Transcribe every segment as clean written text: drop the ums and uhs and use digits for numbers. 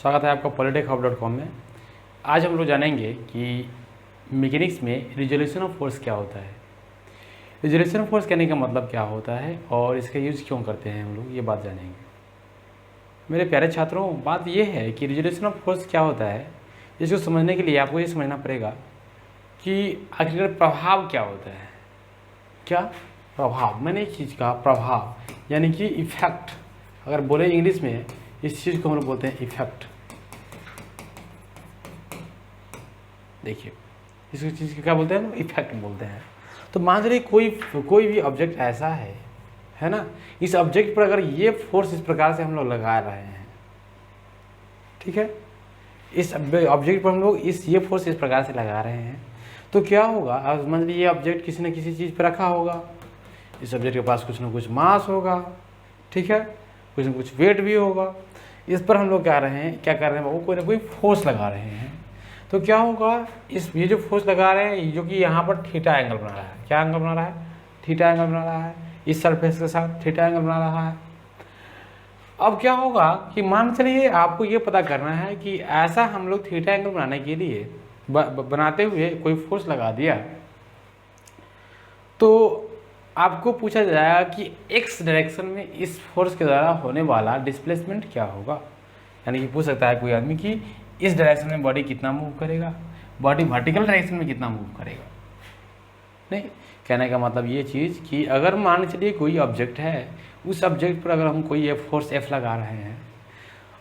स्वागत है आपका politicshub.com में। आज हम लोग जानेंगे कि मैकेनिक्स में रिजोल्यूशन ऑफ फोर्स क्या होता है, रिजोल्यूशन ऑफ फोर्स कहने का मतलब क्या होता है और इसका यूज़ क्यों करते हैं हम लोग, ये बात जानेंगे। मेरे प्यारे छात्रों, बात ये है कि रिजोल्यूशन ऑफ फोर्स क्या होता है, इसको समझने के लिए आपको ये समझना पड़ेगा कि आखिर प्रभाव क्या होता है। क्या प्रभाव, मैंने एक चीज़ का प्रभाव यानी कि इफेक्ट, अगर बोले इंग्लिश में इस चीज़ को हम लोग बोलते हैं इफेक्ट। देखिए इस चीज़ को क्या बोलते हैं, इफेक्ट बोलते हैं। तो मान लीजिए कोई भी ऑब्जेक्ट ऐसा है ना, इस ऑब्जेक्ट पर अगर ये फोर्स इस प्रकार से हम लोग लगा रहे हैं, ठीक है, इस ऑब्जेक्ट पर हम लोग ये फोर्स इस प्रकार से लगा रहे हैं, तो क्या होगा। अब मान लीजिए ये ऑब्जेक्ट किसी न किसी चीज़ पर रखा होगा, इस ऑब्जेक्ट के पास कुछ ना कुछ मास होगा, ठीक है, कुछ न कुछ वेट भी होगा। इस पर हम लोग क्या कर रहे हैं वो कोई ना कोई फोर्स लगा रहे हैं। तो क्या होगा, ये जो फोर्स लगा रहे हैं, जो कि यहाँ पर थीटा एंगल बना रहा है, क्या एंगल बना रहा है, थीटा एंगल बना रहा है, इस सरफेस के साथ थीटा एंगल बना रहा है। अब क्या होगा कि मान चलिए आपको ये पता करना है कि ऐसा हम लोग थीटा एंगल बनाने के लिए बनाते हुए कोई फोर्स लगा दिया, तो आपको पूछा जाएगा कि एक्स डायरेक्शन में इस फोर्स के द्वारा होने वाला डिस्प्लेसमेंट क्या होगा। यानी कि पूछ सकता है कोई आदमी कि इस डायरेक्शन में बॉडी कितना मूव करेगा, बॉडी वर्टिकल डायरेक्शन में कितना मूव करेगा। नहीं, कहने का मतलब ये चीज़ कि अगर मान चलिए कोई ऑब्जेक्ट है, उस ऑब्जेक्ट पर अगर हम कोई फोर्स एफ लगा रहे हैं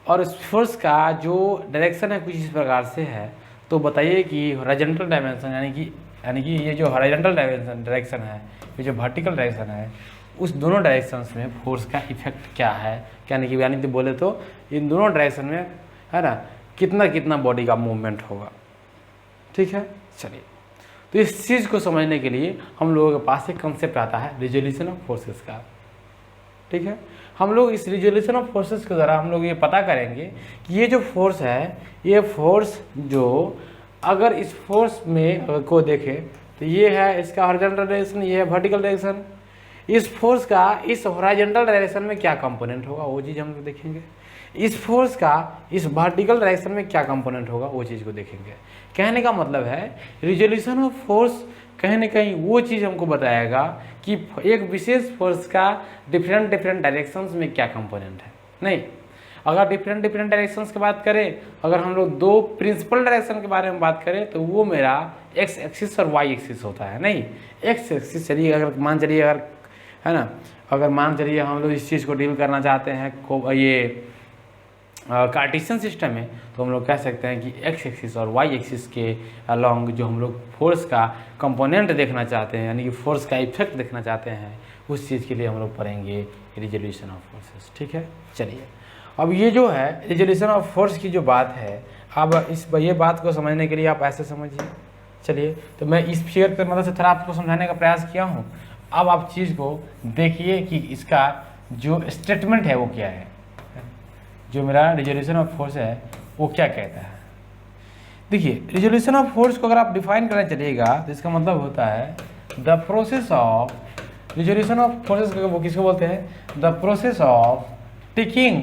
और उस फोर्स का जो डायरेक्शन है कुछ इस प्रकार से है, तो बताइए कि हॉरिजॉन्टल डायमेंशन यानी कि ये जो हॉरिजॉन्टल डायरेक्शन है, ये जो वर्टिकल डायरेक्शन है, उस दोनों डायरेक्शंस में फोर्स का इफेक्ट क्या है। यानी कि बोले तो इन दोनों डायरेक्शन में है ना कितना बॉडी का मूवमेंट होगा। ठीक है, चलिए, तो इस चीज़ को समझने के लिए हम लोगों के पास एक कंसेप्ट आता है रिजोल्यूशन ऑफ फोर्सेस का। ठीक है, हम लोग इस रिजोल्यूशन ऑफ फोर्सेस के द्वारा हम लोग ये पता करेंगे कि ये जो फोर्स है, ये फोर्स जो अगर इस फोर्स में को देखें तो ये है इसका हॉरिजॉन्टल डायरेक्शन, ये है वर्टिकल डायरेक्शन। इस फोर्स का इस हॉरिजॉन्टल डायरेक्शन में क्या कंपोनेंट होगा वो चीज़ हम लोग देखेंगे। इस फोर्स का इस वर्टिकल डायरेक्शन में क्या कंपोनेंट होगा वो चीज़ को देखेंगे। कहने का मतलब है रिजोल्यूशन ऑफ फोर्स कहीं ना कहीं वो चीज़ हमको बताएगा कि एक विशेष फोर्स का डिफरेंट डायरेक्शंस में क्या कंपोनेंट है। नहीं, अगर डिफरेंट डायरेक्शंस की बात करें, अगर हम लोग दो प्रिंसिपल डायरेक्शन के बारे में बात करें तो वो मेरा एक्स एक्सिस और वाई एक्सिस होता है। नहीं, एक्स एक्सिस चलिए, अगर मान चलिए अगर है ना, अगर मान चलिए हम लोग इस चीज़ को डील करना चाहते हैं ये कार्टेशियन सिस्टम में, तो हम लोग कह सकते हैं कि एक्स एक्सिस और वाई एक्सिस के अलॉन्ग जो हम लोग फोर्स का कंपोनेंट देखना चाहते हैं, यानी कि फोर्स का इफेक्ट देखना चाहते हैं, उस चीज़ के लिए हम लोग पढ़ेंगे रिजोल्यूशन ऑफ फोर्सेस। ठीक है, चलिए, अब ये जो है रिजोल्यूशन ऑफ फोर्स की जो बात है, अब ये बात को समझने के लिए आप ऐसे समझिए। चलिए, तो मैं इस फिगर पर मदद से थोड़ा आपको समझाने का प्रयास किया हूँ। अब आप चीज़ को देखिए कि इसका जो स्टेटमेंट है वो क्या है, जो मेरा रिजोल्यूशन ऑफ फोर्स है वो क्या कहता है। देखिए, रिजोल्यूशन ऑफ फोर्स को अगर आप डिफाइन करने चलिएगा तो इसका मतलब होता है the process of resolution of forces को किसको बोलते हैं, the process of taking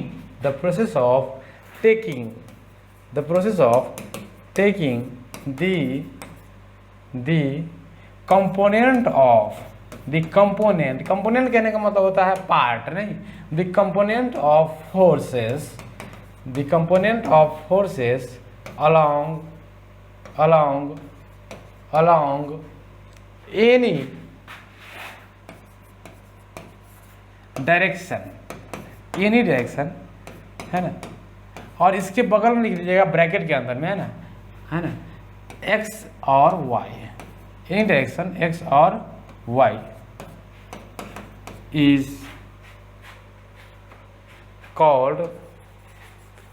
the component of component कहने का मतलब होता है पार्ट, नहीं, the component of forces along any direction है ना, और इसके बगल में लिख लीजिएगा ब्रैकेट के अंदर में, है ना, एक्स और वाई, एनी डायरेक्शन एक्स और वाई इज कॉल्ड,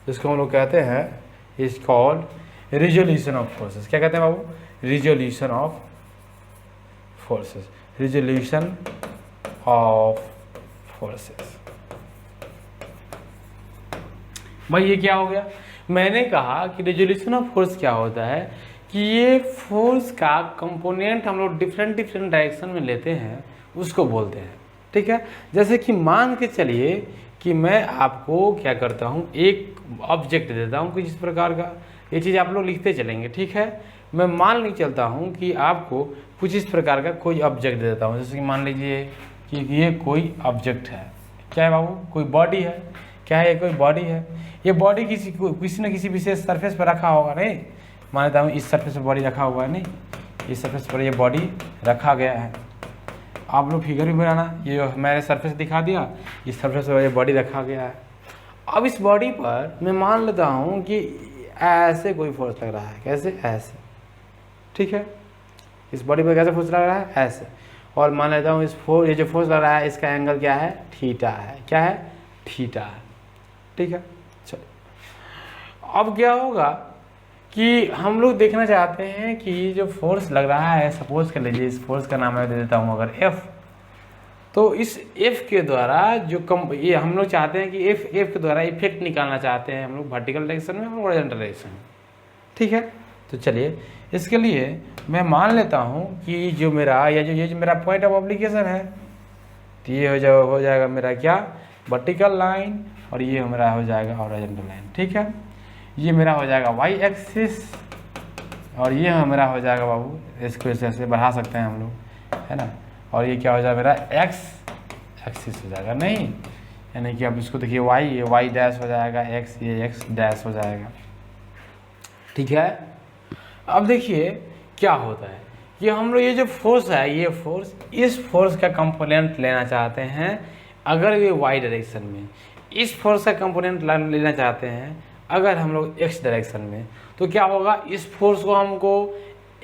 जिसको हम लोग कहते हैं is called resolution of forces. क्या कहते हैं बाबू, resolution of forces, resolution of forces. भाई ये क्या हो गया, मैंने कहा कि रिजोल्यूशन ऑफ फोर्स क्या होता है कि ये फोर्स का कंपोनेंट हम लोग डिफरेंट डायरेक्शन में लेते हैं, उसको बोलते हैं। ठीक है, जैसे कि मान के चलिए कि मैं आपको क्या करता हूँ, एक ऑब्जेक्ट देता हूँ कुछ इस प्रकार का। ये चीज़ आप लोग लिखते चलेंगे, ठीक है। मैं मान नहीं चलता हूँ कि आपको कुछ इस प्रकार का कोई ऑब्जेक्ट देता हूँ, जैसे कि मान लीजिए कि ये कोई ऑब्जेक्ट है, क्या है बाबू, कोई बॉडी है, क्या है, ये कोई बॉडी है। ये बॉडी किसी न किसी विशेष सरफेस पर रखा होगा, नहीं मान लेता हूँ इस सरफेस पर बॉडी रखा हुआ है, नहीं इस सरफेस पर ये बॉडी रखा गया है। आप लोग फिगर भी बनाना, ये मैंने सरफेस दिखा दिया, इस सरफेस पर ये बॉडी रखा गया है। अब इस बॉडी पर मैं मान लेता हूँ कि ऐसे कोई फोर्स लग रहा है, कैसे, ऐसे, ठीक है। इस बॉडी पर कैसे फोर्स लग रहा है, ऐसे। और मान लेता हूँ ये जो फोर्स लग रहा है इसका एंगल क्या है, थीटा है, क्या है, थीटा है, ठीक है। चलो अब क्या होगा कि हम लोग देखना चाहते हैं कि ये जो फोर्स लग रहा है, सपोज कर लीजिए इस फोर्स का नाम मैं दे देता हूँ अगर F, तो इस F के द्वारा जो ये हम लोग चाहते हैं कि F के द्वारा इफेक्ट निकालना चाहते हैं हम लोग वर्टिकल डायरेक्शन में और हॉरिजॉन्टल डायरेक्शन में, ठीक है। तो चलिए इसके लिए मैं मान लेता हूँ कि जो मेरा ये जो मेरा पॉइंट ऑफ एप्लीकेशन है, तो ये हो जाएगा मेरा क्या, वर्टिकल लाइन, और ये मेरा हो जाएगा हॉरिजॉन्टल लाइन, ठीक है। ये मेरा हो जाएगा वाई एक्सिस, और ये मेरा हो जाएगा बाबू, इसको ऐसे बढ़ा सकते हैं हम लोग, है ना। और ये क्या हो जाएगा मेरा एक्स एक्सिस हो जाएगा, नहीं यानी कि अब इसको देखिए ये वाई डैश हो जाएगा, एक्स ये एक्स डैश हो जाएगा, ठीक है। अब देखिए क्या होता है कि हम लोग ये जो फोर्स है, ये फोर्स, इस फोर्स का कंपोनेंट लेना चाहते हैं अगर ये वाई डायरेक्शन में, इस फोर्स का कंपोनेंट लेना चाहते हैं अगर हम लोग एक्स डायरेक्शन में, तो क्या होगा, इस फोर्स को हमको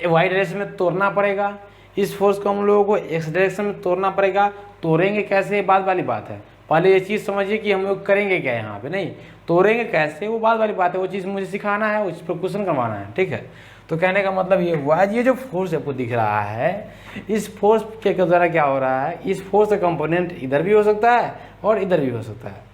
वाई डायरेक्शन में तोड़ना पड़ेगा, इस फोर्स को हम लोगों को एक्स डायरेक्शन में तोड़ना पड़ेगा। तोड़ेंगे कैसे, बात वाली बात है, पहले ये चीज़ समझिए कि हम लोग करेंगे क्या यहाँ पे, नहीं तोड़ेंगे कैसे वो बात वाली बात है, वो चीज़ मुझे सिखाना है, उस पर क्वेश्चन करवाना है, ठीक है। तो कहने का मतलब ये हुआ, ये जो फोर्स आपको दिख रहा है, इस फोर्स के द्वारा क्या हो रहा है, इस फोर्स का कंपोनेंट इधर भी हो सकता है और इधर भी हो सकता है,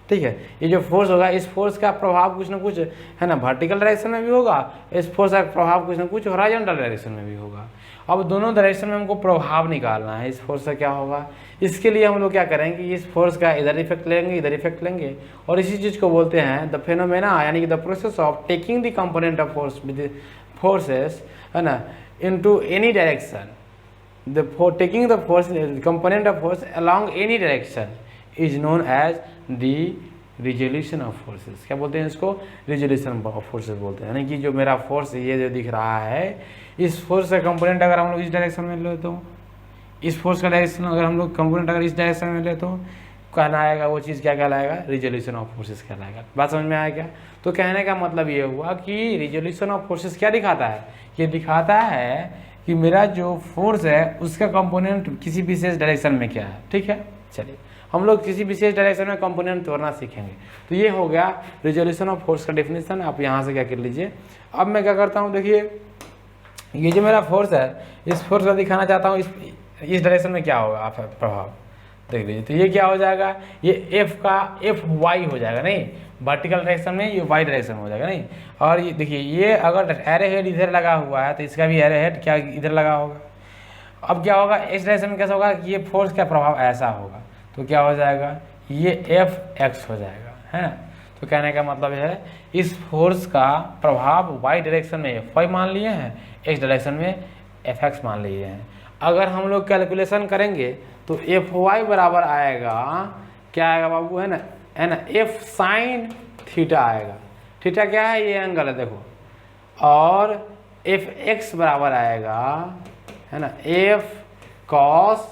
ठीक है। ये जो फोर्स होगा, इस फोर्स का प्रभाव कुछ ना कुछ, है ना, वर्टिकल डायरेक्शन में भी होगा, इस फोर्स का प्रभाव कुछ ना कुछ हॉरिजॉन्टल डायरेक्शन में भी होगा। अब दोनों डायरेक्शन में हमको प्रभाव निकालना है, इस फोर्स का क्या होगा। इसके लिए हम लोग क्या करेंगे, इस फोर्स का इधर इफेक्ट लेंगे, इधर इफेक्ट लेंगे, और इसी चीज़ को बोलते हैं द फेनोमेना, यानी कि the process of taking the component of forces, है ना, into any direction. taking the force component of force along any direction is known as the resolution of forces. क्या बोलते हैं इसको, रिजोल्यूशन ऑफ फोर्सेस बोलते हैं। यानी कि जो मेरा फोर्स ये जो दिख रहा है, इस फोर्स का कंपोनेंट अगर हम लोग इस डायरेक्शन में ले तो, इस फोर्स का डायरेक्शन अगर हम लोग कंपोनेंट अगर इस डायरेक्शन में ले तो कहना आएगा, वो चीज़ क्या कहलाएगा, रिजोल्यूशन ऑफ फोर्सेस कहलाएगा। बात समझ में आया क्या। तो कहने का मतलब ये हुआ कि रिजोल्यूशन ऑफ फोर्सेस क्या दिखाता है, ये दिखाता है कि मेरा जो फोर्स है उसका कंपोनेंट किसी विशेष डायरेक्शन में क्या है, ठीक है। चलिए हम लोग किसी विशेष डायरेक्शन में कंपोनेंट तोड़ना सीखेंगे। तो ये हो गया रिजोल्यूशन ऑफ फोर्स का डेफिनेशन। आप यहाँ से क्या कर लीजिए। अब मैं क्या करता हूँ, देखिए ये जो मेरा फोर्स है, इस फोर्स का दिखाना चाहता हूँ इस डायरेक्शन में क्या होगा आप प्रभाव देख लीजिए। तो ये क्या हो जाएगा, ये एफ का एफ वाई हो जाएगा, नहीं वर्टिकल डायरेक्शन में ये वाई डायरेक्शन हो जाएगा, नहीं। और ये देखिए ये अगर एरे हेड इधर लगा हुआ है तो इसका भी एरे हेड क्या इधर लगा होगा। अब क्या होगा, इस डायरेक्शन में कैसा होगा, ये फोर्स का प्रभाव ऐसा होगा, तो क्या हो जाएगा, ये एफ एक्स हो जाएगा, है ना। तो कहने का मतलब है इस फोर्स का प्रभाव वाई डायरेक्शन में एफ वाई मान लिए हैं, एक्स डायरेक्शन में एफ एक्स मान लिए हैं। अगर हम लोग कैलकुलेशन करेंगे तो एफ वाई बराबर आएगा, क्या आएगा बाबू, है ना, एफ साइन थीटा आएगा। थीटा क्या है, ये एंगल है देखो। और एफ एक्स बराबर आएगा, है ना, एफ कॉस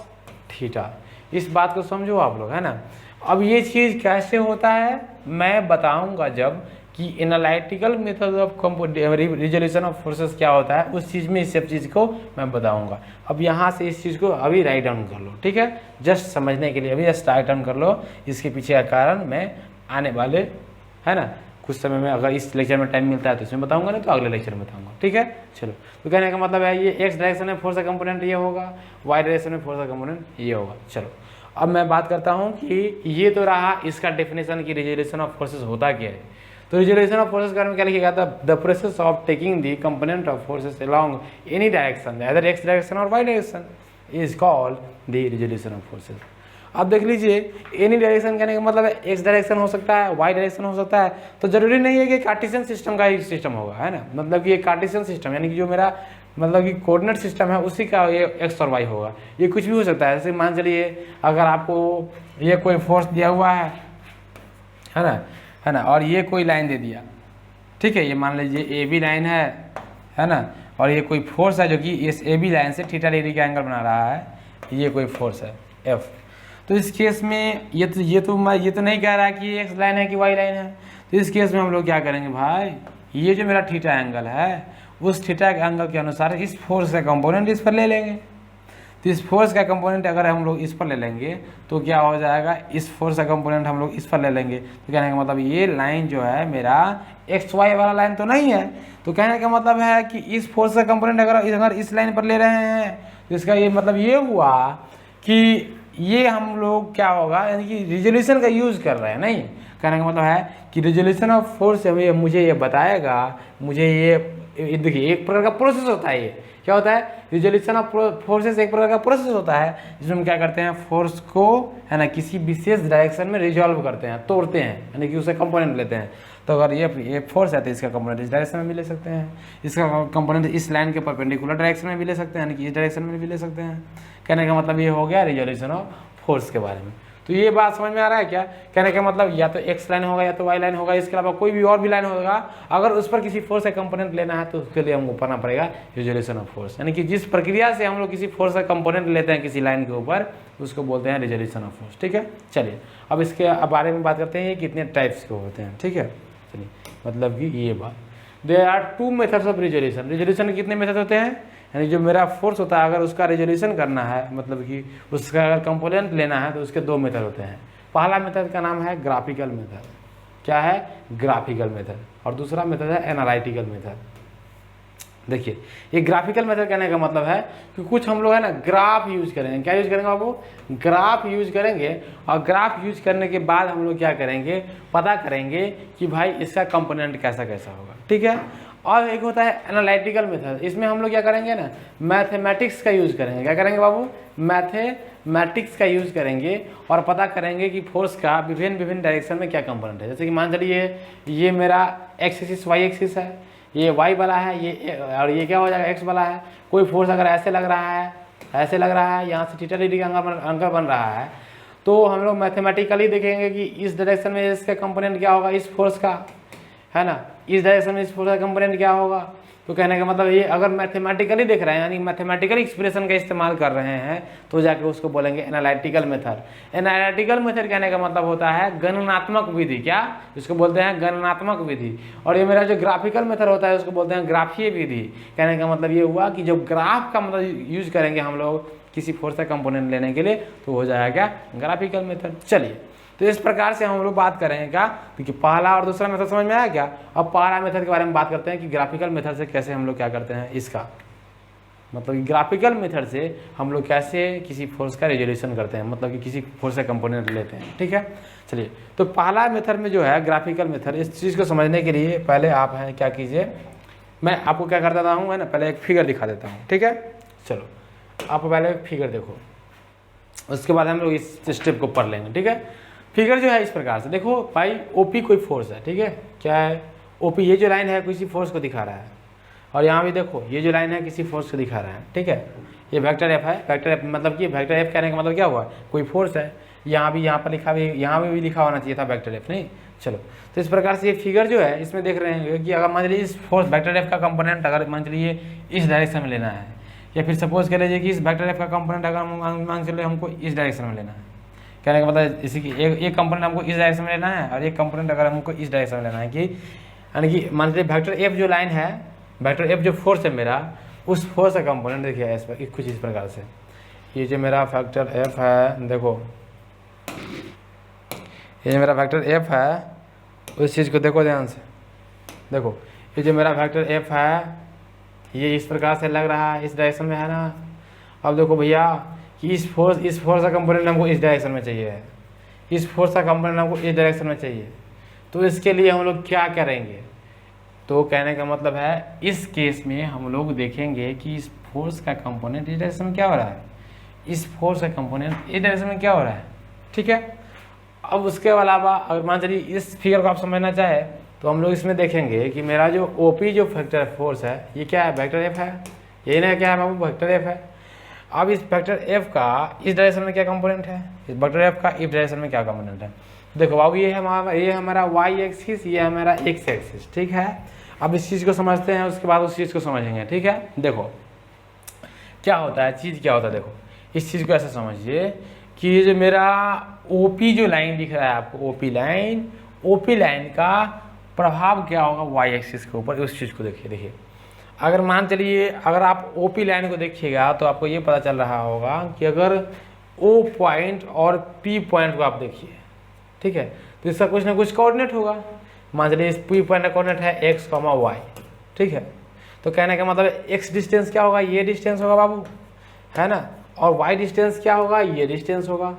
थीटा। इस बात को समझो आप लोग, है ना। अब ये चीज़ कैसे होता है मैं बताऊंगा जब कि analytical method of resolution of forces क्या होता है, उस चीज़ में इस सब चीज़ को मैं बताऊंगा। अब यहाँ से इस चीज़ को अभी राइट डाउन कर लो, ठीक है, जस्ट समझने के लिए अभी जस्ट राइट डाउन कर लो। इसके पीछे का कारण मैं आने वाले, है ना, कुछ समय में अगर इस लेक्चर में टाइम मिलता है तो इसमें बताऊंगा, नहीं तो अगले लेक्चर में बताऊंगा, ठीक है। चलो, तो कहने का मतलब है ये एक्स डायरेक्शन में फोर्स का कंपोनेंट ये होगा, वाई डायरेक्शन में फोर्स का कंपोनेंट ये होगा। चलो अब मैं बात करता हूँ कि ये तो रहा इसका डेफिनेशन की रिजोल्यूशन ऑफ फोर्सेस होता क्या है। तो रिजोल्यूशन ऑफ फोर्सेस के में क्या लिखा था, the process of taking the component of forces along any direction, other x direction और y direction, is called the resolution of forces. अब देख लीजिए एनी डायरेक्शन कहने का मतलब है एक्स डायरेक्शन हो सकता है, वाई डायरेक्शन हो सकता है, तो जरूरी नहीं है कि कार्टेशियन सिस्टम का ही सिस्टम होगा, है ना। मतलब कि ये कार्टेशियन सिस्टम यानी कि जो मेरा मतलब कि कोऑर्डिनेट सिस्टम है उसी का ये एक्स और वाई होगा। ये कुछ भी हो सकता है, जैसे मान चलिए अगर आपको ये कोई फोर्स दिया हुआ है ना, और ये कोई लाइन दे दिया, ठीक है, ये मान लीजिए ए बी लाइन है ना, और ये कोई फोर्स है जो कि इस ए बी लाइन से थीटा डिग्री का एंगल बना रहा है, ये कोई फोर्स है एफ। तो इस केस में ये तो नहीं कह रहा है कि एक्स लाइन है कि वाई लाइन है, तो इस केस में हम लोग क्या करेंगे भाई, ये जो मेरा थीटा एंगल है उस थीटा के एंगल के अनुसार इस फोर्स का कंपोनेंट इस पर ले लेंगे। तो इस फोर्स का कंपोनेंट अगर हम लोग इस पर ले लेंगे तो क्या हो जाएगा, इस फोर्स का कंपोनेंट हम लोग इस पर ले लेंगे। तो कहने का मतलब ये लाइन जो है मेरा एक्स वाई वाला लाइन तो नहीं है, तो कहने का मतलब है कि इस फोर्स का कंपोनेंट अगर इस लाइन पर ले रहे हैं तो इसका ये मतलब ये हुआ कि ये हम लोग क्या होगा, यानी कि रिजोल्यूशन का यूज़ कर रहे हैं। नहीं, कहने का मतलब है कि रिजोल्यूशन ऑफ फोर्स मुझे ये बताएगा, मुझे ये देखिए एक प्रकार का प्रोसेस होता है। ये क्या होता है, रिजोल्यूशन ऑफ फोर्सेस एक प्रकार का प्रोसेस होता है जिसमें हम क्या करते हैं, फोर्स को है ना किसी विशेष डायरेक्शन में रिजॉल्व करते हैं, तोड़ते हैं, यानी कि उससे कंपोनेंट लेते हैं। तो अगर ये फोर्स है तो इसका कंपोनेंट इस डायरेक्शन में भी ले सकते हैं, इसका कंपोनेंट इस लाइन के परपेंडिकुलर डायरेक्शन में भी ले सकते हैं, यानी कि इस डायरेक्शन में भी ले सकते हैं। कहने का मतलब ये हो गया रिजोल्यूशन ऑफ फोर्स के बारे में। तो ये बात समझ में आ रहा है क्या, कहने का मतलब या तो एक्स लाइन होगा या तो वाई लाइन होगा, इसके अलावा कोई भी और भी लाइन होगा, अगर उस पर किसी फोर्स का कंपोनेंट लेना है तो उसके लिए हमको पढ़ना पड़ेगा रिजोल्यूशन ऑफ फोर्स, यानी कि जिस प्रक्रिया से हम लोग किसी फोर्स का कंपोनेंट लेते हैं किसी लाइन के ऊपर उसको बोलते हैं रिजोल्यूशन ऑफ फोर्स। ठीक है, चलिए अब इसके बारे में बात करते हैं ये कितने टाइप्स के होते हैं। ठीक है, चलिए मतलब कि ये बात, there are two methods of resolution. Resolution के कितने मेथड होते हैं, यानी जो मेरा फोर्स होता है अगर उसका रिजोल्यूशन करना है, मतलब कि उसका अगर कंपोनेंट लेना है तो उसके दो मेथड होते हैं। पहला मेथड का नाम है ग्राफिकल मेथड, क्या है ग्राफिकल मेथड, और दूसरा मेथड है एनालिटिकल मेथड। देखिए ये ग्राफिकल मेथड कहने का मतलब है कि कुछ हम लोग है ना ग्राफ यूज करेंगे। क्या यूज करेंगे बाबू, ग्राफ यूज करेंगे, और ग्राफ यूज करने के बाद हम लोग क्या करेंगे, पता करेंगे कि भाई इसका कंपोनेंट कैसा कैसा होगा। ठीक है, और एक होता है एनालिटिकल मेथड, इसमें हम लोग क्या करेंगे ना मैथमेटिक्स का यूज़ करेंगे। क्या करेंगे बाबू, मैथमेटिक्स का यूज़ करेंगे और पता करेंगे कि फोर्स का विभिन्न डायरेक्शन में क्या कंपोनेंट है। जैसे कि मान चलिए ये मेरा एक्स एक्सिस वाई एक्सिस है, ये वाई वाला है, ये और ये क्या हो जाएगा एक्स वाला है। कोई फोर्स अगर ऐसे लग रहा है यहाँ से थीटा डिग्री का एंगल बन रहा है, तो हम लोग मैथमेटिकली देखेंगे कि इस डायरेक्शन में इसका कंपोनेंट क्या होगा, इस फोर्स का, है ना, इस डायरेक्शन में इस फोर्स का कंपोनेंट क्या होगा। तो कहने का मतलब ये अगर मैथमेटिकली देख रहे हैं यानी मैथमेटिकल एक्सप्रेशन का इस्तेमाल कर रहे हैं तो जाके उसको बोलेंगे एनालिटिकल मेथड। एनालिटिकल मेथड कहने का मतलब होता है गणनात्मक विधि, क्या इसको बोलते हैं गणनात्मक विधि। और ये मेरा जो ग्राफिकल मेथड होता है उसको बोलते हैं ग्राफीय विधि। कहने का मतलब ये हुआ कि जब ग्राफ का मतलब यूज करेंगे हम लोग किसी फोर्स का कंपोनेंट लेने के लिए तो हो जाएगा ग्राफिकल मेथड। चलिए तो इस प्रकार से हम लोग बात करेंगे क्या, क्योंकि पहला और दूसरा मेथड समझ में आया क्या। अब पहला मेथड के बारे में बात करते हैं कि ग्राफिकल मेथड से कैसे हम लोग क्या करते हैं, इसका मतलब ग्राफिकल मेथड से हम लोग कैसे किसी फोर्स का रिजोल्यूशन करते हैं, मतलब कि किसी फोर्स का कंपोनेंट लेते हैं। ठीक है, चलिए तो पहला मेथड में जो है ग्राफिकल मेथड, इस चीज़ को समझने के लिए पहले आप हैं क्या कीजिए, मैं आपको क्या कर देता हूँ है ना, पहले एक फिगर दिखा देता हूँ। ठीक है, चलो आप पहले एक फिगर देखो, उसके बाद हम लोग इस स्टेप को पढ़ लेंगे। ठीक है, फिगर जो है इस प्रकार से देखो भाई, ओपी कोई फोर्स है। ठीक है, क्या है ओपी, ये जो लाइन है किसी फोर्स को दिखा रहा है, और यहाँ भी देखो ये जो लाइन है किसी फोर्स को दिखा रहा है। ठीक है, ये वेक्टर एफ है, वेक्टर एफ मतलब कि वेक्टर एफ कहने का मतलब क्या हुआ, कोई फोर्स है। यहाँ पर लिखा भी, यहाँ भी लिखा होना चाहिए था वेक्टर एफ, नहीं। चलो तो इस प्रकार से ये फिगर जो है इसमें देख रहे हैं कि अगर मान लीजिए इस फोर्स वेक्टर एफ का कंपोनेंट अगर मान लीजिए इस डायरेक्शन में लेना है, या फिर सपोज कर लीजिए कि इस वेक्टर एफ का कंपोनेंट अगर मान चलिए हमको इस डायरेक्शन में लेना है। कहने का मतलब इसी की एक कंपोनेंट हमको इस डायरेक्शन में लेना है और एक कंपोनेंट अगर हमको इस डायरेक्शन में लेना है, कि यानी कि मान लीजिए वेक्टर एफ जो लाइन है, वेक्टर एफ जो फोर्स है मेरा, उस फोर्स का कंपोनेंट देखिए इस पर कुछ इस प्रकार से, ये जो मेरा वेक्टर एफ है, देखो ये जो मेरा वेक्टर एफ है उस चीज़ को देखो ध्यान से, देखो ये जो मेरा वेक्टर एफ है ये इस प्रकार से लग रहा है, इस डायरेक्शन में है ना। अब देखो भैया कि इस फोर्स का कंपोनेंट हमको इस डायरेक्शन में चाहिए है, इस फोर्स का कंपोनेंट हमको इस डायरेक्शन में चाहिए, तो इसके लिए हम लोग क्या करेंगे, तो कहने का मतलब है इस केस में हम लोग देखेंगे कि इस फोर्स का कंपोनेंट इस डायरेक्शन में क्या हो रहा है, इस फोर्स का कंपोनेंट इस डायरेक्शन में क्या हो रहा है, ठीक है। अब उसके अलावा अगर मान चलिए इस फिगर को आप समझना चाहे तो हम लोग इसमें देखेंगे कि मेरा जो OP जो वेक्टर फोर्स है ये क्या है, वेक्टर एफ है। ये ना क्या है बाबू, वेक्टर एफ है। अब इस वेक्टर एफ का इस डायरेक्शन में क्या कंपोनेंट है, इस वेक्टर एफ का इस डायरेक्शन में क्या कंपोनेंट है। देखो बाबू ये है हमारा वाई एक्सिस, ये है हमारा एक्स एक्सिस, ठीक है। अब इस चीज़ को समझते हैं, उसके बाद उस चीज़ को समझेंगे, ठीक है। देखो क्या होता है, चीज़ क्या होता है, देखो इस चीज़ को ऐसे समझिए कि ये जो मेरा OP जो लाइन दिख रहा है आपको, OP लाइन का प्रभाव क्या होगा वाई एक्सिस के ऊपर, उस चीज़ को देखिए। अगर मान चलिए अगर आप OP लाइन को देखिएगा तो आपको ये पता चल रहा होगा कि अगर O पॉइंट और P पॉइंट को आप देखिए, ठीक है, तो इसका कुछ ना कुछ कोऑर्डिनेट होगा। मान चलिए इस P पॉइंट का कोऑर्डिनेट है x, y, ठीक है। तो कहने का मतलब x डिस्टेंस क्या होगा, ये डिस्टेंस होगा बाबू, है ना, और y डिस्टेंस क्या होगा, ये डिस्टेंस होगा।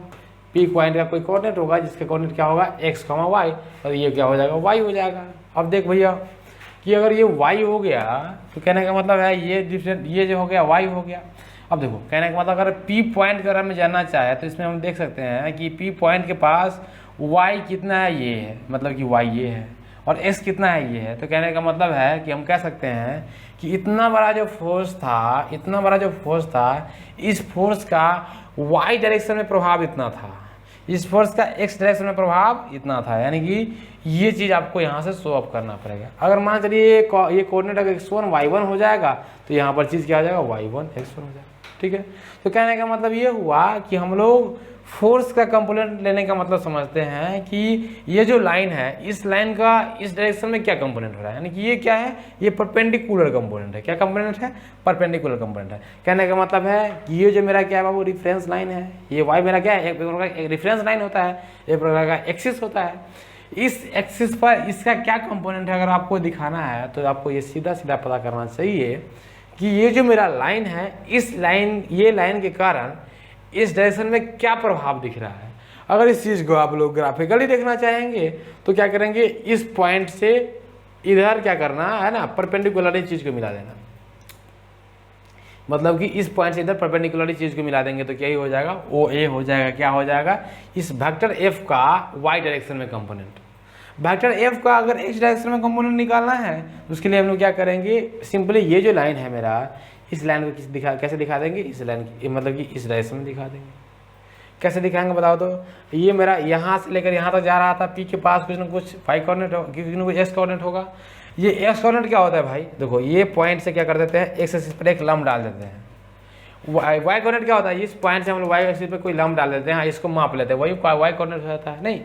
P पॉइंट का कोई कोऑर्डिनेट होगा जिसका कोऑर्डिनेट क्या होगा, x, y, और ये क्या हो जाएगा, y हो जाएगा। अब देख भैया कि अगर ये y हो गया तो कहने का मतलब है ये जो हो गया y हो गया। अब देखो कहने का मतलब अगर P पॉइंट के बारे में जानना चाहे तो इसमें हम देख सकते हैं कि P पॉइंट के पास y कितना है, ये है, मतलब कि y ये है, और x कितना है, ये है। तो कहने का मतलब है कि हम कह सकते हैं कि इतना बड़ा जो फोर्स था, इस फोर्स का y डायरेक्शन में प्रभाव इतना था, इस फोर्स का x डायरेक्शन में प्रभाव इतना था। यानी कि ये चीज़ आपको यहाँ से शो अप करना पड़ेगा। अगर मान चलिए ये कोऑर्डिनेट अगर x1 y1 हो जाएगा तो यहाँ पर चीज़ क्या हो जाएगा, y1 x1 हो जाएगा, ठीक है। तो कहने का मतलब ये हुआ कि हम लोग फोर्स का कंपोनेंट लेने का मतलब समझते हैं कि ये जो लाइन है, इस लाइन का इस डायरेक्शन में क्या कंपोनेंट हो रहा है, यानी कि ये क्या है, ये परपेंडिकुलर कंपोनेंट है। क्या कंपोनेंट है, परपेंडिकुलर कंपोनेंट है। कहने का मतलब है कि ये जो मेरा क्या है बाबू, रेफरेंस लाइन है, ये वाई मेरा क्या है, एक प्रकार का रेफरेंस लाइन होता है, एक प्रकार का एक्सिस होता है। इस एक्सिस पर इसका क्या कंपोनेंट है अगर आपको दिखाना है तो आपको ये सीधा सीधा पता करना चाहिए कि ये जो मेरा लाइन है, ये लाइन के कारण इस डायरेक्शन में क्या प्रभाव दिख रहा है। अगर इस चीज़ को आप लोग ग्राफिकली देखना चाहेंगे तो क्या करेंगे, इस पॉइंट से इधर क्या करना है ना, परपेंडिकुलर चीज़ को मिला देना। मतलब कि इस पॉइंट से इधर परपेंडिकुलर चीज़ को मिला देंगे तो क्या ही हो जाएगा, OA हो जाएगा। क्या हो जाएगा, इस वेक्टर F का y डायरेक्शन में कंपोनेंट। वेक्टर F का अगर x डायरेक्शन में कंपोनेंट निकालना है तो उसके लिए हम लोग क्या करेंगे, सिंपली ये जो लाइन है मेरा, इस लाइन को कैसे दिखा देंगे, इस लाइन की मतलब कि इस डायरेक्शन में दिखा देंगे। कैसे दिखाएंगे बताओ तो। ये मेरा यहाँ से लेकर यहाँ तक जा रहा था, P के पास कुछ ना कुछ y कोऑर्डिनेट होगा, कुछ ना कुछ x कोऑर्डिनेट होगा। ये x कोऑर्डिनेट क्या होता है भाई, देखो ये पॉइंट से क्या कर देते हैं, x एक्सिस पर एक लंब डाल देते हैं। y कोऑर्डिनेट क्या होता है, इस पॉइंट से हम लोग y एक्सिस पर कोई लंब डाल देते हैं, हाँ इसको माप लेते हैं, वही y कोऑर्डिनेट हो जाता है। नहीं,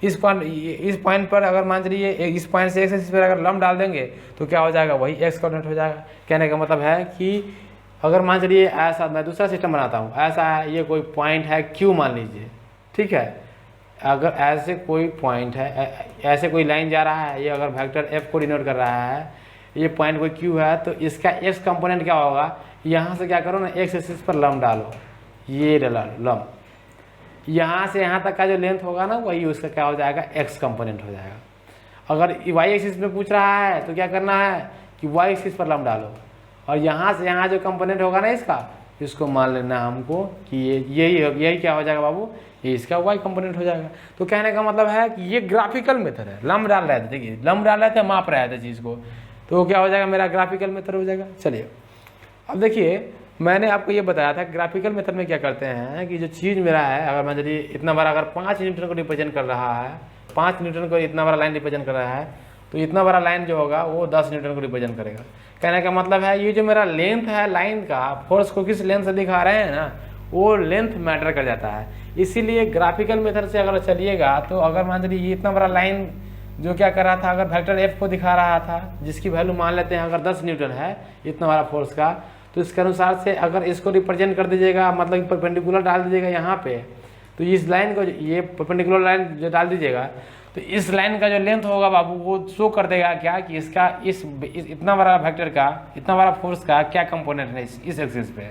इस पॉइंट पर अगर मान चलिए इस पॉइंट से x एक्सिस पर अगर लंब डाल देंगे तो क्या हो जाएगा, वही x कोऑर्डिनेट हो जाएगा। कहने का मतलब है कि अगर मान चलिए ऐसा, मैं दूसरा सिस्टम बनाता हूँ, ऐसा है, ये कोई पॉइंट है Q मान लीजिए, ठीक है। अगर ऐसे कोई पॉइंट है, ऐसे कोई लाइन जा रहा है, ये अगर वेक्टर F को डिनोट कर रहा है, ये पॉइंट कोई Q है, तो इसका x कंपोनेंट क्या होगा, यहाँ से क्या करो ना, x एक्सिस पर लंब डालो, ये डाला लंब, यहाँ से यहाँ तक का जो लेंथ होगा ना, वही उसका क्या हो जाएगा, x कंपोनेंट हो जाएगा। अगर y एक्सिस में पूछ रहा है तो क्या करना है कि y एक्सिस पर लंब डालो, और यहाँ से यहाँ जो कंपोनेंट होगा ना इसका, इसको मान लेना हमको कि यही क्या हो जाएगा बाबू, ये इसका y कंपोनेंट हो जाएगा। तो कहने का मतलब है कि ये ग्राफिकल मेथड है, लंब डाल रहे थे, देखिए लंब डाल रहे थे, माप रहे थे चीज़ को, तो क्या हो जाएगा, मेरा ग्राफिकल मेथड हो जाएगा। चलिए अब देखिए, मैंने आपको ये बताया था ग्राफिकल मेथड में क्या करते हैं कि जो चीज़ मेरा है, अगर मैं चलिए इतना बड़ा अगर 5 न्यूटन को रिप्रेजेंट कर रहा है, 5 न्यूटन को इतना बड़ा लाइन रिप्रेजेंट कर रहा है, तो इतना बड़ा लाइन जो होगा वो 10 न्यूटन को रिप्रेजेंट करेगा। कहने का मतलब है ये जो मेरा लेंथ है लाइन का, फोर्स को किस लेंथ से दिखा रहे हैं ना, वो लेंथ मैटर कर जाता है। इसीलिए ग्राफिकल मेथड से अगर चलिएगा तो अगर मान लीजिए ये इतना बड़ा लाइन जो क्या कर रहा था, अगर वेक्टर F को दिखा रहा था, जिसकी वैल्यू मान लेते हैं अगर 10 न्यूटन है इतना बड़ा फोर्स का, तो इसके अनुसार से अगर इसको रिप्रेजेंट कर दीजिएगा, मतलब परपेंडिकुलर डाल दीजिएगा यहाँ पे, तो इस लाइन को, ये परपेंडिकुलर लाइन जो डाल दीजिएगा, तो इस लाइन का जो लेंथ होगा बाबू वो शो कर देगा क्या कि इसका इस इतना बड़ा वेक्टर का, इतना बड़ा फोर्स का क्या कंपोनेंट है इस एक्सिस पे।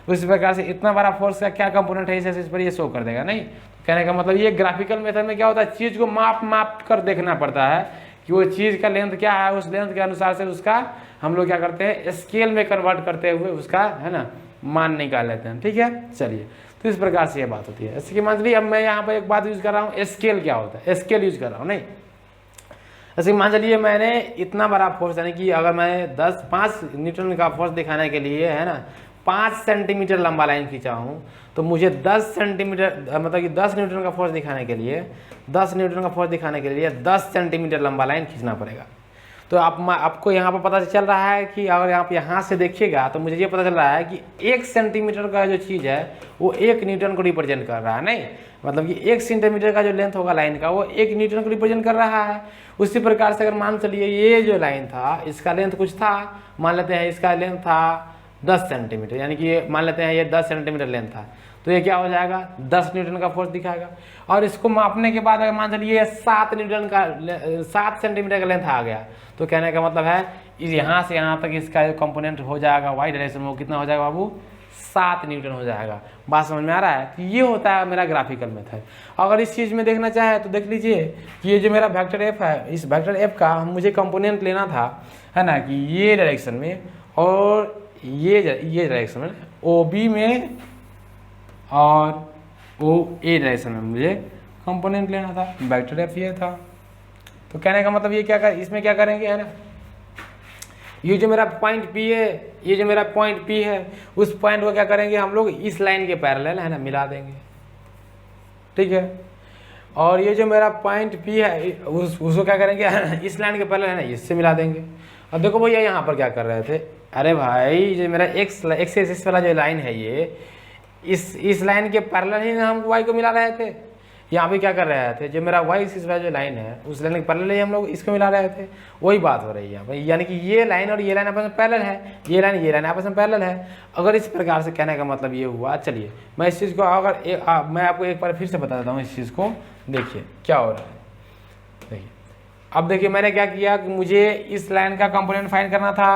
उस प्रकार से इतना बड़ा फोर्स का क्या कंपोनेंट है इस एक्सिस पर, ये शो कर देगा। नहीं, कहने का मतलब ये ग्राफिकल मेथड में क्या होता है, चीज़ को माप कर देखना पड़ता है कि वो चीज़ का लेंथ क्या है, उस लेंथ के अनुसार से उसका हम लोग क्या करते हैं, स्केल में कन्वर्ट करते हुए उसका है ना मान निकाल लेते हैं। ठीक है, चलिए तो इस प्रकार से ये बात होती है। इसके मान चलिए अब मैं यहाँ पर एक बात यूज़ कर रहा हूँ, स्केल क्या होता है, स्केल यूज़ कर रहा हूँ नहीं। ऐसे मान चलिए मैंने इतना बड़ा फोर्स, यानी कि अगर मैं 5 न्यूटन का फोर्स दिखाने के लिए है ना 5 सेंटीमीटर लंबा लाइन खींचा हूँ, तो मुझे 10 सेंटीमीटर मतलब कि 10 न्यूटन का फोर्स दिखाने के लिए 10 न्यूटन का फोर्स दिखाने के लिए 10 सेंटीमीटर लंबा लाइन खींचना पड़ेगा। तो आपको यहाँ पर पता चल रहा है कि अगर आप यहाँ से देखिएगा तो मुझे ये पता चल रहा है कि 1 सेंटीमीटर का जो चीज़ है वो 1 न्यूटन को रिप्रेजेंट कर रहा है, नहीं मतलब कि 1 सेंटीमीटर का जो लेंथ होगा लाइन का वो 1 न्यूटन को रिप्रेजेंट कर रहा है। उसी प्रकार से अगर मान चलिए ये जो लाइन था इसका लेंथ कुछ था, मान लेते हैं इसका लेंथ था 10 सेंटीमीटर, यानी कि ये मान लेते हैं ये 10 सेंटीमीटर लेंथ था, तो ये क्या हो जाएगा 10 न्यूटन का फोर्स दिखाएगा। और इसको मापने के बाद अगर मान चलिए 7 सेंटीमीटर का लेंथ आ गया, तो कहने का मतलब है यहाँ से यहाँ तक इसका जो कंपोनेंट हो जाएगा वाई डायरेक्शन में वो कितना हो जाएगा बाबू 7 न्यूटन हो जाएगा। बात समझ में आ रहा है? तो ये होता है मेरा ग्राफिकल मेथड। अगर इस चीज़ में देखना चाहे तो देख लीजिए कि ये जो मेरा वेक्टर एफ है, इस वेक्टर एफ का मुझे कंपोनेंट लेना था है ना, कि ये डायरेक्शन में और ये डायरेक्शन में ओ बी में और ओ ए डायरेक्शन में मुझे कंपोनेंट लेना था, वेक्टर एफ ये था। तो कहने का मतलब ये इसमें क्या करेंगे है ना, ये जो मेरा पॉइंट P है, ये जो मेरा पॉइंट P है उस पॉइंट को क्या करेंगे हम लोग इस लाइन के पैरेलल है ना मिला देंगे, ठीक है। और ये जो मेरा पॉइंट P है उसको क्या करेंगे इस लाइन के पैरेलल है ना इससे मिला देंगे। अब देखो भैया यहाँ पर क्या कर रहे थे, अरे भाई जो मेरा एक्स एक्सिस वाला जो लाइन है ये इस लाइन के पैरेलल ही ना हम वाई को मिला रहे थे। यहाँ पे क्या कर रहे थे, जो मेरा वाई एक्सिस वाला जो लाइन है उस लाइन के पैरेलल ही हम लोग इसको मिला रहे थे, वही बात हो रही है यहाँ पर। यानी कि ये लाइन और ये लाइन आपस में पैरेलल है, ये लाइन आपस में पैरेलल है। अगर इस प्रकार से कहने का मतलब ये हुआ, चलिए मैं इस चीज़ को अगर मैं आपको एक बार फिर से बता देता हूँ इस चीज़ को, देखिए क्या हो रहा है। देखिए अब देखिए मैंने क्या किया कि मुझे इस लाइन का कंपोनेंट फाइंड करना था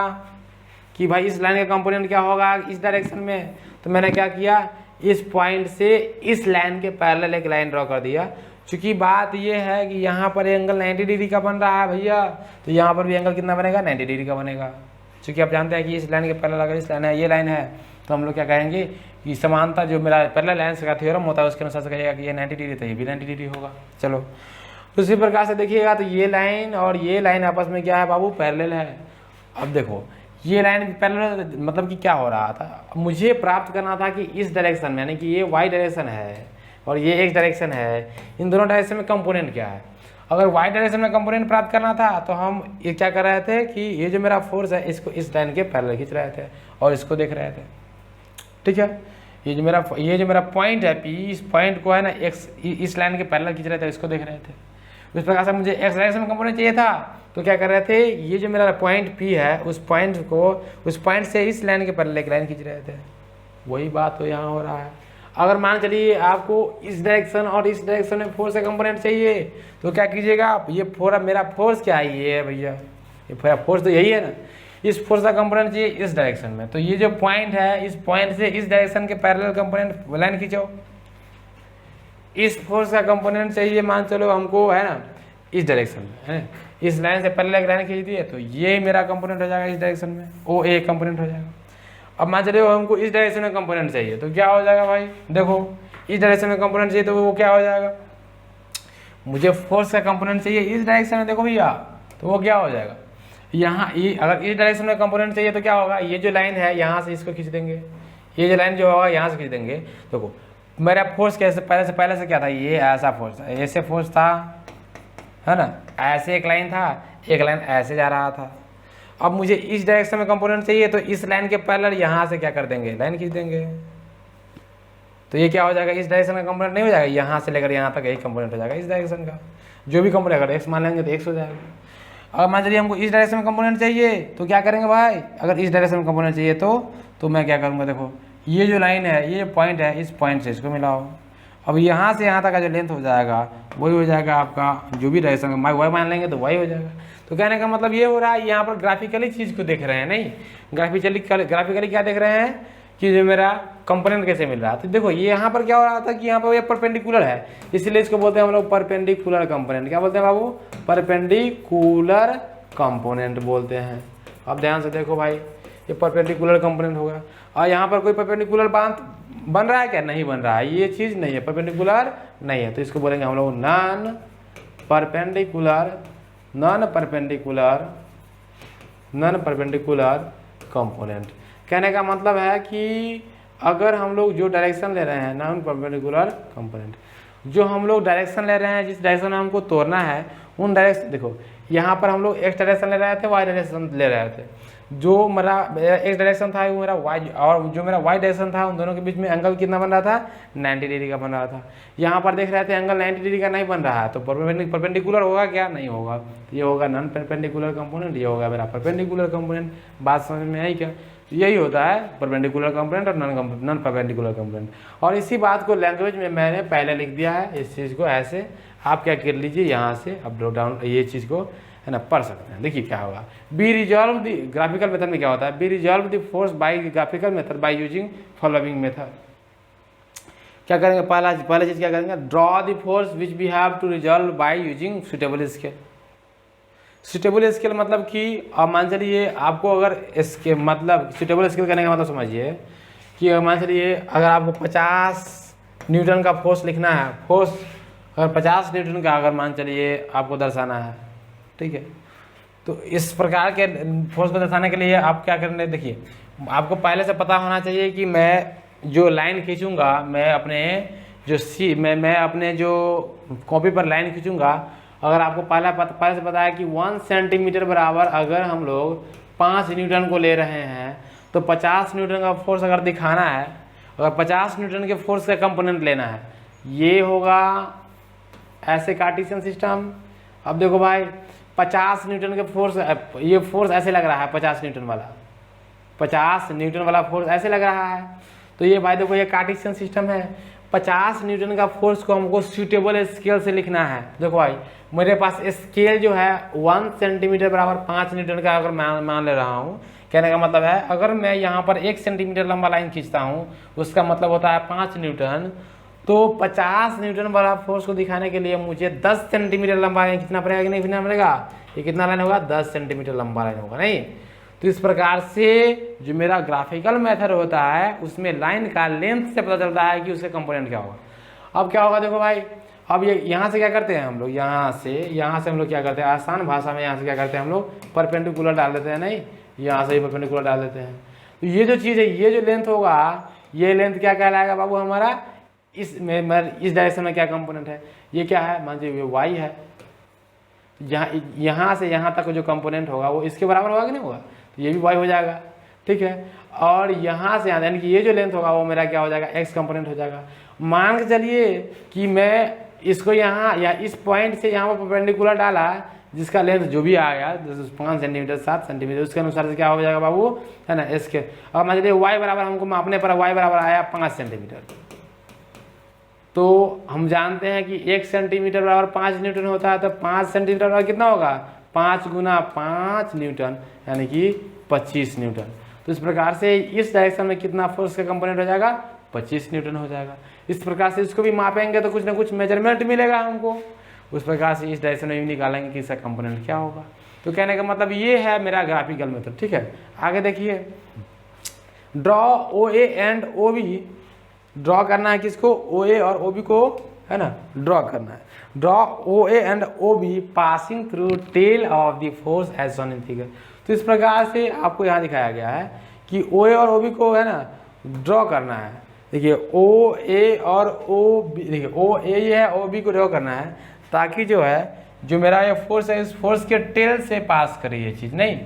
कि भाई इस लाइन का कंपोनेंट क्या होगा इस डायरेक्शन में। तो मैंने क्या किया, इस पॉइंट से इस लाइन के पैरेलल एक लाइन ड्रॉ कर दिया। चूंकि बात ये है कि यहाँ पर एंगल 90 डिग्री का बन रहा है भैया, तो यहाँ पर भी एंगल कितना बनेगा 90 डिग्री का बनेगा। चूंकि आप जानते हैं कि इस लाइन के पैरेलल अगर इस लाइन है ये लाइन है, तो हम लोग क्या कहेंगे कि समानता जो मेरा पैरेलल लाइन का थ्योरम होता है उसके अनुसार से कहेगा कि ये 90 डिग्री तो ये भी 90 डिग्री होगा। चलो उसी प्रकार से देखिएगा तो ये लाइन और ये लाइन आपस में क्या है बाबू पैरेलल है। अब देखो ये लाइन पैरेलल मतलब कि क्या हो रहा था, मुझे प्राप्त करना था कि इस डायरेक्शन में, यानी कि ये वाई डायरेक्शन है और ये एक्स डायरेक्शन है, इन दोनों डायरेक्शन में कंपोनेंट क्या है। अगर वाई डायरेक्शन में कंपोनेंट प्राप्त करना था तो हम ये क्या कर रहे थे कि ये जो मेरा फोर्स है इसको इस लाइन के पैरेलल खींच रहे थे और इसको देख रहे थे, ठीक है। ये जो मेरा पॉइंट है पी, इस पॉइंट को है ना एक्स इस लाइन के पैरेलल खींच रहे थे, इसको देख रहे थे। उस प्रकार से मुझे एक्स डायरेक्शन में कंपोनेंट चाहिए था, तो क्या कर रहे थे, ये जो मेरा पॉइंट P है उस पॉइंट से इस लाइन के पैरेलल एक लाइन खींच रहे थे। वही बात तो यहाँ हो रहा है। अगर मान चलिए आपको इस डायरेक्शन और इस डायरेक्शन में फोर्स का कंपोनेंट चाहिए तो क्या कीजिएगा आप, ये मेरा फोर्स क्या है, ये है भैया, ये फोर्स तो यही है ना, इस फोर्स का कंपोनेंट चाहिए इस डायरेक्शन में। तो ये जो पॉइंट है इस पॉइंट से इस डायरेक्शन के पैरेलल कंपोनेंट लाइन खींचो। इस फोर्स का कंपोनेंट चाहिए मान चलो हमको है ना इस डायरेक्शन में है, इस लाइन से पैरेलल लाइन खींच दी है, तो ये मेरा कंपोनेंट हो जाएगा इस डायरेक्शन में, ओ ए कंपोनेंट हो जाएगा। अब मान चलिए हमको इस डायरेक्शन में कंपोनेंट चाहिए तो क्या हो जाएगा भाई, देखो इस डायरेक्शन में कंपोनेंट चाहिए तो वो क्या हो जाएगा, मुझे फोर्स का कंपोनेंट चाहिए इस डायरेक्शन में, देखो भैया तो वो क्या हो जाएगा, यहाँ अगर इस डायरेक्शन में कंपोनेंट चाहिए तो क्या होगा, ये जो लाइन है यहाँ से इसको खींच देंगे, ये जो लाइन जो होगा यहाँ से खींच देंगे। देखो मेरा फोर्स कैसे पहले से क्या था, ये ऐसा फोर्स ऐसे फोर्स था है ना, ऐसे एक लाइन था, एक लाइन ऐसे जा रहा था। अब मुझे इस डायरेक्शन में कंपोनेंट चाहिए तो इस लाइन के पैरेलल यहाँ से क्या कर देंगे, लाइन खींच देंगे। तो ये क्या हो जाएगा, इस डायरेक्शन का कंपोनेंट नहीं हो जाएगा, यहाँ से लेकर यहाँ तक यही कंपोनेंट हो जाएगा इस डायरेक्शन का। जो भी कंपोनेंट अगर एक्स मान लेंगे तो एक्स हो जाएगा। अगर मान चलिए हमको इस डायरेक्शन में कंपोनेंट चाहिए तो क्या करेंगे भाई, अगर इस डायरेक्शन में कंपोनेंट चाहिए तो मैं क्या करूँगा, देखो ये जो लाइन है ये पॉइंट है, इस पॉइंट से इसको मिलाओ। अब यहाँ से यहाँ तक का जो लेंथ हो जाएगा वही हो जाएगा आपका, जो भी डायरेक्शन में वाई मान लेंगे तो वही हो जाएगा। तो कहने का मतलब ये हो रहा है, यहाँ पर ग्राफिकली चीज़ को देख रहे हैं, नहीं ग्राफिकली क्या देख रहे हैं कि जो मेरा कंपोनेंट कैसे मिल रहा है। तो देखो ये यहाँ पर क्या हो रहा था कि यहाँ पर ये परपेंडिकुलर है, इसलिए इसको बोलते हैं हम लोग परपेंडिकुलर कंपोनेंट। क्या बोलते हैं बाबू, परपेंडिकुलर कंपोनेंट बोलते हैं। अब ध्यान से देखो भाई, ये परपेंडिकुलर कंपोनेंट होगा और यहाँ पर कोई परपेंडिकुलर बात बन रहा है क्या, नहीं बन रहा है, ये चीज़ नहीं है, परपेंडिकुलर नहीं है, तो इसको बोलेंगे हम लोग नॉन परपेंडिकुलर कंपोनेंट। कहने का मतलब है कि अगर हम लोग जो डायरेक्शन ले रहे हैं नॉन परपेंडिकुलर कंपोनेंट, जो हम लोग डायरेक्शन ले रहे हैं, जिस डायरेक्शन में हमको तोड़ना है उन डायरेक्शन, देखो यहाँ पर हम लोग एक्स डायरेक्शन ले रहे थे, वाई डायरेक्शन ले रहे थे, जो मेरा एक्स डायरेक्शन था वो मेरा वाई, और जो मेरा वाई डायरेक्शन था, उन दोनों के बीच में एंगल कितना बन रहा था, 90 डिग्री का बन रहा था। यहाँ पर देख रहे थे एंगल 90 डिग्री का नहीं बन रहा है, तो परपेंडिकुलर होगा क्या, नहीं होगा, ये होगा नॉन परपेंडिकुलर कंपोनेंट, ये होगा मेरा परपेंडिकुलर कंपोनेंट। बात समझ में आई क्या, यही होता है परपेंडिकुलर कंपोनेंट और नॉन परपेंडिकुलर कंपोनेंट। और इसी बात को लैंग्वेज में मैंने पहले लिख दिया है, इस चीज़ को ऐसे आप क्या कर लीजिए, यहाँ से आप ड्रॉप डाउन ये चीज़ को है ना पढ़ सकते हैं। देखिए क्या होगा, b resolve the graphical method में क्या होता है, b resolve the force by graphical method by using following method. क्या करेंगे, पहला चीज़ क्या करेंगे, draw the force which we have to resolve by using suitable scale. Suitable scale मतलब कि अब मान चलिए आपको अगर इसके मतलब सुटेबल स्केल करने का मतलब समझिए कि मान चलिए अगर आपको 50 न्यूटन का फोर्स लिखना है, फोर्स अगर 50 न्यूटन का अगर मान चलिए आपको दर्शाना है, ठीक है, तो इस प्रकार के फोर्स को दर्शाने के लिए आप क्या करने, देखिए आपको पहले से पता होना चाहिए कि मैं जो लाइन खींचूंगा, मैं अपने जो मैं अपने जो कॉपी पर लाइन खींचूंगा, अगर आपको पहले से पता है कि 1 सेंटीमीटर बराबर अगर हम लोग 5 न्यूटन को ले रहे हैं, तो 50 न्यूटन का फोर्स अगर दिखाना है, अगर 50 न्यूटन के फोर्स का कंपोनेंट लेना है, ये होगा ऐसे कार्टेशियन सिस्टम। अब देखो भाई 50 न्यूटन के फोर्स, ये फोर्स ऐसे लग रहा है 50 न्यूटन वाला, 50 न्यूटन वाला फोर्स ऐसे लग रहा है, तो ये भाई देखो ये कार्टेशियन सिस्टम है। 50 न्यूटन का फोर्स को हमको सूटेबल स्केल से लिखना है। देखो भाई मेरे पास स्केल जो है 1 सेंटीमीटर बराबर 5 न्यूटन का अगर मान ले रहा हूँ, कहने का मतलब है अगर मैं यहाँ पर 1 सेंटीमीटर लंबा लाइन खींचता हूँ, उसका मतलब होता है 5 न्यूटन, तो 50 न्यूटन वाला फोर्स को दिखाने के लिए मुझे 10 सेंटीमीटर लंबा लाइन खींचना पड़ेगा कि नहीं खींचना पड़ेगा, ये कितना लाइन होगा, 10 सेंटीमीटर लंबा लाइन होगा, नहीं। तो इस प्रकार से जो मेरा ग्राफिकल मेथड होता है उसमें लाइन का लेंथ से पता चलता है कि उसका कंपोनेंट क्या होगा। अब क्या होगा, देखो भाई अब ये यहाँ से क्या करते हैं हम लोग, यहाँ से हम लोग क्या करते हैं, आसान भाषा में यहाँ से क्या करते हैं हम लोग परपेंडिकुलर डाल देते हैं, नहीं, यहाँ से ही परपेंडिकुलर डाल देते हैं। तो ये जो चीज़ है, ये जो लेंथ होगा, ये लेंथ क्या कहलाएगा बाबू हमारा, इस डायरेक्शन में क्या कंपोनेंट है, ये क्या है, मान लीजिए ये वाई है, यहाँ से यहाँ तक जो कंपोनेंट होगा वो इसके बराबर होगा कि नहीं होगा, तो ये भी वाई हो जाएगा, ठीक है। और यहाँ से यहाँ यानी कि ये जो लेंथ होगा वो मेरा क्या हो जाएगा, एक्स कंपोनेंट हो जाएगा। मान के चलिए कि मैं इसको यहाँ या इस पॉइंट से यहाँ पर परपेंडिकुलर डाला, जिसका लेंथ जो भी आ गया 5 सेंटीमीटर 7 सेंटीमीटर, उसके अनुसार से क्या हो जाएगा बाबू, है ना, इसके। अब मान लीजिए वाई बराबर हमको मापने पर वाई बराबर आया 5 सेंटीमीटर, तो हम जानते हैं कि 1 सेंटीमीटर बराबर 5 न्यूटन होता है, तो 5 सेंटीमीटर बराबर कितना होगा, 5 गुना 5 न्यूटन यानी कि 25 न्यूटन। तो इस प्रकार से इस डायरेक्शन में कितना फोर्स का कंपोनेंट हो जाएगा, 25 न्यूटन हो जाएगा। इस प्रकार से इसको भी मापेंगे तो कुछ ना कुछ मेजरमेंट मिलेगा हमको, उस प्रकार से इस डायरेक्शन में भी निकालेंगे कि इसका कंपोनेंट क्या होगा। तो कहने का मतलब ये है मेरा ग्राफिकल मेथड, ठीक है। आगे देखिए, draw O A and O B, draw करना है किसको, ओ ए और ओ बी को, है ना, ड्रॉ करना है। Draw O A and O B passing through tail of the force as shown in figure. तो इस प्रकार से आपको यहाँ दिखाया गया है कि ओ ए और ओ बी को, है ना, ड्रॉ करना है। देखिए ओ ए और ओ बी, देखिए ओ ए ये है, ओ बी को ड्रॉ करना है, ताकि जो है जो मेरा ये फोर्स है इस फोर्स के टेल से पास करे ये चीज़, नहीं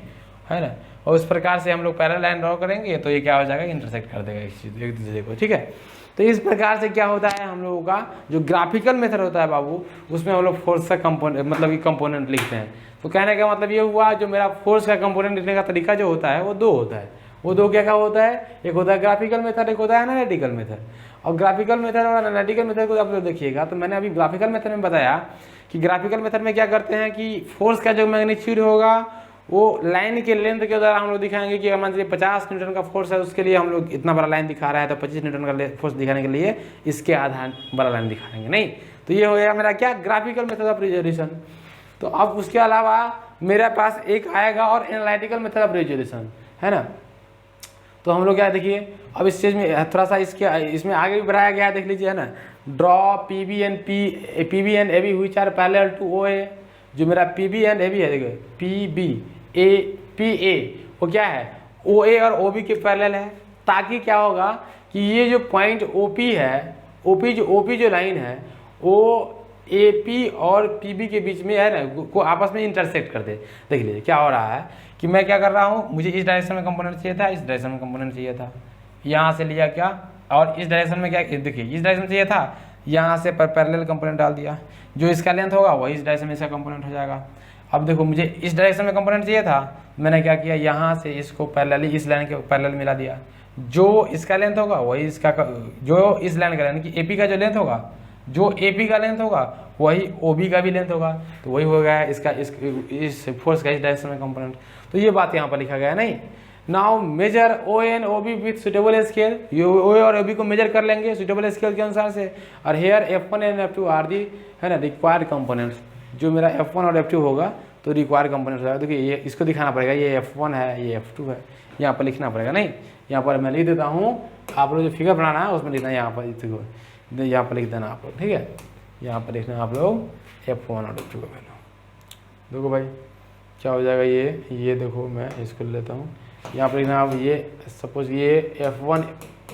है ना। और उस प्रकार से हम लोग पैरेलल लाइन ड्रॉ करेंगे तो ये क्या हो जाएगा, इंटरसेक्ट कर देगा इस चीज़ एक दूसरे को, ठीक है। तो इस प्रकार से क्या होता है, हम लोगों का जो ग्राफिकल मेथड होता है बाबू, उसमें हम लोग फोर्स का कंपोनेंट मतलब कि कंपोनेंट लिखते हैं। तो कहने का मतलब ये हुआ, जो मेरा फोर्स का कंपोनेंट लिखने का तरीका जो होता है वो दो होता है। वो दो क्या क्या होता है, एक होता है ग्राफिकल मेथड, एक होता है एनालिटिकल मेथड। और ग्राफिकल मेथड और एनालिटिकल मेथड को आप लोग देखिएगा, तो मैंने अभी ग्राफिकल मेथड में बताया कि ग्राफिकल मेथड में क्या करते हैं कि फोर्स का जो मैग्नीट्यूड होगा वो लाइन के लेंथ के द्वारा हम लोग दिखाएंगे कि मान लीजिए 50 न्यूटन का फोर्स है, उसके लिए हम लोग इतना बड़ा लाइन दिखा रहा है, तो 25 न्यूटन का फोर्स दिखाने के लिए इसके आधार बड़ा लाइन दिखाएंगे, नहीं। तो ये हो गया मेरा क्या, ग्राफिकल मेथड ऑफ रिजोल्यूशन। तो अब उसके अलावा मेरे पास एक आएगा और एनालिटिकल मेथड ऑफ रिजोल्यूशन, है ना। तो हम लोग क्या देखिए अब इस चीज़ में थोड़ा सा इसमें आगे भी बढ़ाया गया है, देख लीजिए है ना। Draw P B and A B which are parallel to O A. जो मेरा P B and A B है, देखिए पी ए वो क्या है, ओ ए और ओ बी के पैरेलल है, ताकि क्या होगा कि ये जो पॉइंट ओ पी है, ओ पी जो लाइन है वो ए पी और पी बी के बीच में है ना, को आपस में इंटरसेक्ट कर दे। देख लीजिए क्या हो रहा है कि मैं क्या कर रहा हूँ, मुझे इस डायरेक्शन में कंपोनेंट चाहिए था, इस डायरेक्शन में कंपोनेंट चाहिए था, यहाँ से लिया क्या, और इस डायरेक्शन में क्या, देखिए इस डायरेक्शन चाहिए था, यहाँ से पैरेलल कंपोनेंट डाल दिया, जो इसका लेंथ होगा वही इस डायरेक्शन में इसका कंपोनेंट हो जाएगा। अब देखो मुझे इस डायरेक्शन में कंपोनेंट चाहिए था, मैंने क्या किया, यहाँ से इसको पैरेलली इस लाइन के पैरेलल मिला दिया, जो इसका लेंथ होगा वही इसका, जो इस लाइन का यानी कि एपी का जो लेंथ होगा, जो एपी का लेंथ होगा वही ओबी का भी लेंथ होगा, तो वही हो गया इसका इस फोर्स का इस डायरेक्शन में कंपोनेंट। तो ये बात यहाँ पर लिखा गया है नहीं। Now measure O N O B with suitable scale, ये ओ और ओ बी को मेजर कर लेंगे सुटेबल स्केल के अनुसार से। और hair F1 and F2 are the है ना रिक्वायर्ड कंपोनेंट्स, जो मेरा F1 और F2 होगा तो रिक्वायर्ड कंपोनेंट हो जाएगा। देखिए ये इसको दिखाना पड़ेगा, ये F1 है ये F2 है, यहाँ पर लिखना पड़ेगा नहीं, यहाँ पर मैं लिख देता हूँ, आप लोग जो फिगर बनाना है उसमें लिखना है, यहाँ पर लिख देना आप लोग, ठीक है। यहाँ पर लिखना आप लोग F1 और F2 का वैल्यू। देखो भाई क्या हो जाएगा, ये देखो मैं इसको लेता हूँ, यहाँ पर लिखना आप ये सपोज ये F1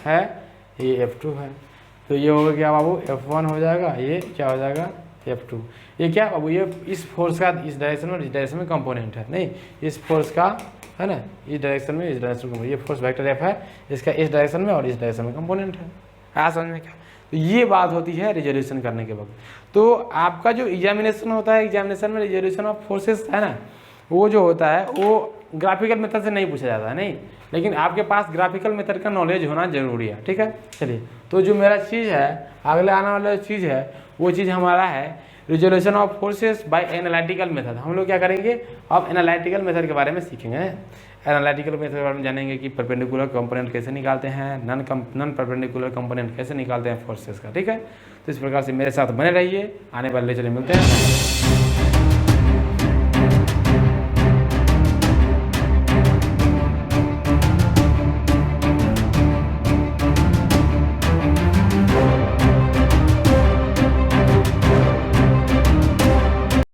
है ये F2 है, तो ये होगा क्या बाबू F1 हो जाएगा, ये क्या हो जाएगा F2। ये क्या बाबू, ये इस फोर्स का इस डायरेक्शन में इस डायरेक्शन में कंपोनेंट है नहीं, इस फोर्स का है ना इस डायरेक्शन में इस डायरेक्शन में, ये फोर्स वेक्टर F है, इसका इस डायरेक्शन में और इस डायरेक्शन में कंपोनेंट है। आया समझ में क्या? तो ये बात होती है रिजोल्यूशन करने के वक्त। तो आपका जो एग्जामिनेशन होता है, एग्जामिनेशन में रिजोल्यूशन ऑफ फोर्सेस है ना, वो जो होता है वो ग्राफिकल मेथड से नहीं पूछा जाता है नहीं, लेकिन आपके पास ग्राफिकल मेथड का नॉलेज होना जरूरी है, ठीक है। चलिए तो जो मेरा चीज़ है अगले आने वाला चीज़ है वो चीज़ हमारा है resolution of forces by analytical method. हम लोग क्या करेंगे अब एनालिटिकल मेथड के बारे में सीखेंगे। एनालिटिकल मेथड के बारे में जानेंगे कि परपेंडिकुलर कंपोनेंट कैसे निकालते हैं, नॉन परपेंडिकुलर कंपोनेंट कैसे निकालते हैं फोर्सेस का, ठीक है। तो इस प्रकार से मेरे साथ बने रहिए, आने वाले लेक्चर में मिलते हैं।